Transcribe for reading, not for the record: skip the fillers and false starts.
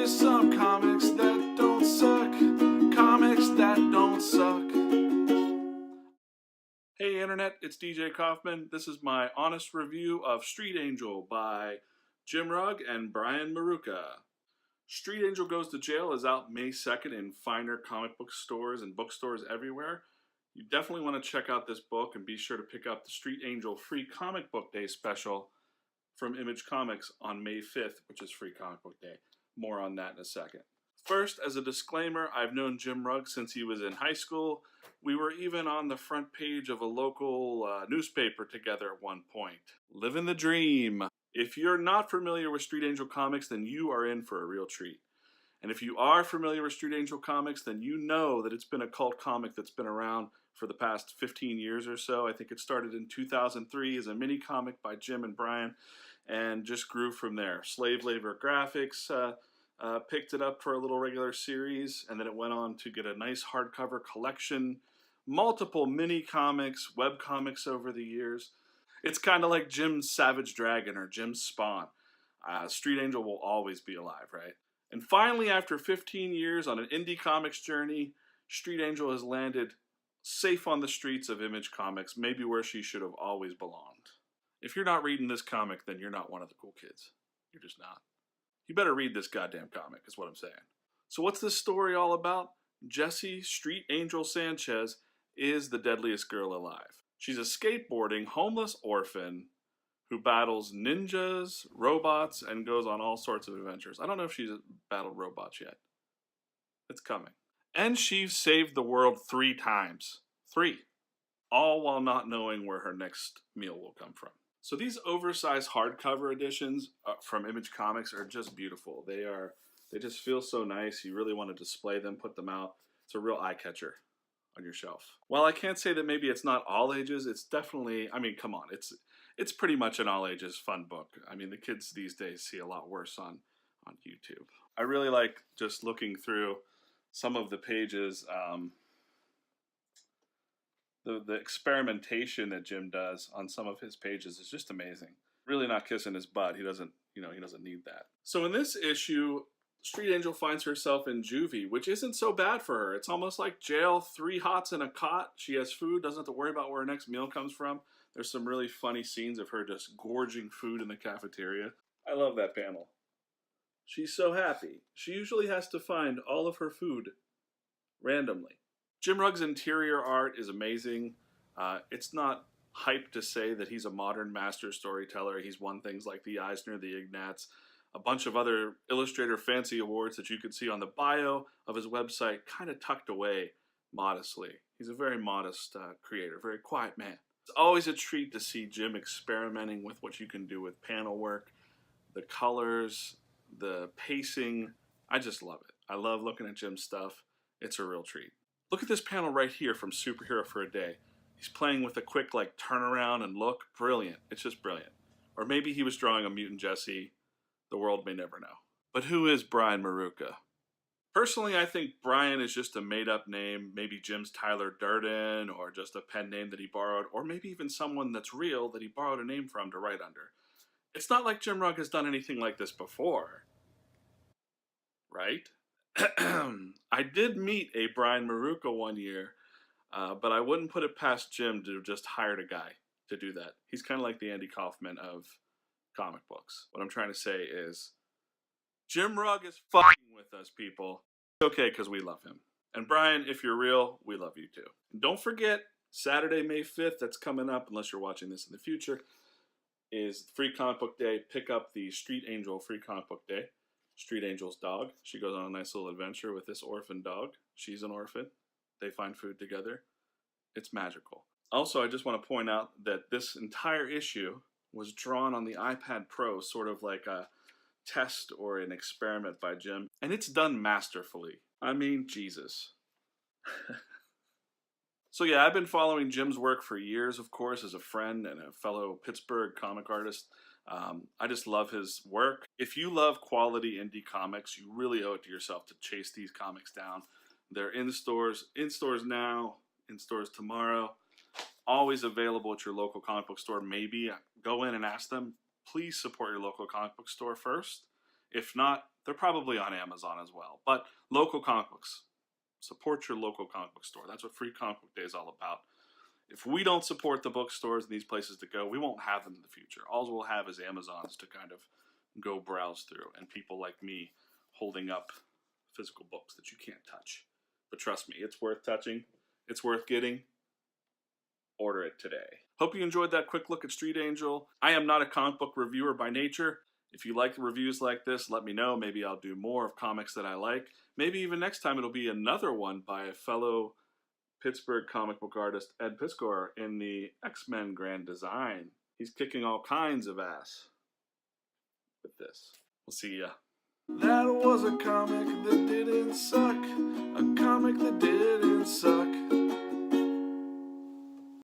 Here's some comics that don't suck. Comics that don't suck. Hey Internet, it's DJ Kaufman. This is my honest review of Street Angel by Jim Rugg and Brian Maruka. Street Angel Goes to Jail is out May 2nd in finer comic book stores and bookstores everywhere. You definitely want to check out this book and be sure to pick up the Street Angel Free Comic Book Day special from Image Comics on May 5th, which is Free Comic Book Day. More on that in a second. First, as a disclaimer, I've known Jim Rugg since he was in high school. We were even on the front page of a local newspaper together at one point. Living the dream. If you're not familiar with Street Angel Comics, then you are in for a real treat. And if you are familiar with Street Angel Comics, then you know that it's been a cult comic that's been around for the past 15 years or so. I think it started in 2003 as a mini comic by Jim and Brian and just grew from there. Slave Labor Graphics picked it up for a little regular series, and then it went on to get a nice hardcover collection, multiple mini comics, web comics over the years. It's kind of like Jim's Savage Dragon or Jim's Spawn. Street Angel will always be alive, right? And finally, after 15 years on an indie comics journey, Street Angel has landed safe on the streets of Image Comics, maybe where she should have always belonged. If you're not reading this comic, then you're not one of the cool kids. You're just not. You better read this goddamn comic, is what I'm saying. So what's this story all about? Jessie Street Angel Sanchez is the deadliest girl alive. She's a skateboarding, homeless orphan who battles ninjas, robots, and goes on all sorts of adventures. I don't know if she's battled robots yet. It's coming. And she's saved the world 3 times. 3. All while not knowing where her next meal will come from. So these oversized hardcover editions from Image Comics are just beautiful. They just feel so nice. You really want to display them, put them out. It's a real eye catcher on your shelf. While I can't say that maybe it's not all ages, it's definitely, I mean, come on, it's pretty much an all ages fun book. I mean, the kids these days see a lot worse on YouTube. I really like just looking through some of the pages. The experimentation that Jim does on some of his pages is just amazing. Really not kissing his butt. He doesn't need that. So in this issue, Street Angel finds herself in juvie, which isn't so bad for her. It's almost like jail, 3 hots in a cot. She has food, doesn't have to worry about where her next meal comes from. There's some really funny scenes of her just gorging food in the cafeteria. I love that panel. She's so happy. She usually has to find all of her food randomly. Jim Rugg's interior art is amazing. It's not hype to say that he's a modern master storyteller. He's won things like the Eisner, the Ignatz, a bunch of other Illustrator Fancy Awards that you could see on the bio of his website, kind of tucked away modestly. He's a very modest creator, very quiet man. It's always a treat to see Jim experimenting with what you can do with panel work, the colors, the pacing. I just love it. I love looking at Jim's stuff. It's a real treat. Look at this panel right here from Superhero for a Day. He's playing with a quick turn around and look. Brilliant. It's just brilliant. Or maybe he was drawing a mutant Jessie. The world may never know. But who is Brian Maruka? Personally, I think Brian is just a made-up name. Maybe Jim's Tyler Durden, or just a pen name that he borrowed, or maybe even someone that's real that he borrowed a name from to write under. It's not like Jim Rugg has done anything like this before. Right? I did meet a Brian Maruka one year, but I wouldn't put it past Jim to have just hired a guy to do that. He's kind of like the Andy Kaufman of comic books. What I'm trying to say is, Jim Rugg is fucking with us, people. It's okay because we love him. And Brian, if you're real, we love you too. And don't forget, Saturday, May 5th, that's coming up, unless you're watching this in the future, is Free Comic Book Day. Pick up the Street Angel Free Comic Book Day. Street Angel's dog. She goes on a nice little adventure with this orphan dog. She's an orphan. They find food together. It's magical. Also, I just want to point out that this entire issue was drawn on the iPad Pro, sort of like a test or an experiment by Jim. And it's done masterfully. I mean, Jesus. So yeah, I've been following Jim's work for years, of course, as a friend and a fellow Pittsburgh comic artist. I just love his work. If you love quality indie comics, you really owe it to yourself to chase these comics down. They're in stores now, in stores tomorrow, always available at your local comic book store. Maybe go in and ask them, please support your local comic book store first. If not, They're probably on Amazon as well. But local comic books. Support your local comic book store. That's what Free Comic Book Day is all about. If we don't support the bookstores and these places to go, we won't have them in the future. All we'll have is Amazons to kind of go browse through, and people like me holding up physical books that you can't touch. But trust me, it's worth touching. It's worth getting. Order it today. Hope you enjoyed that quick look at Street Angel. I am not a comic book reviewer by nature. If you like reviews like this, let me know. Maybe I'll do more of comics that I like. Maybe even next time it'll be another one by a fellow Pittsburgh comic book artist, Ed Piskor, in the X-Men Grand Design. He's kicking all kinds of ass with this. We'll see ya. That was a comic that didn't suck. A comic that didn't suck.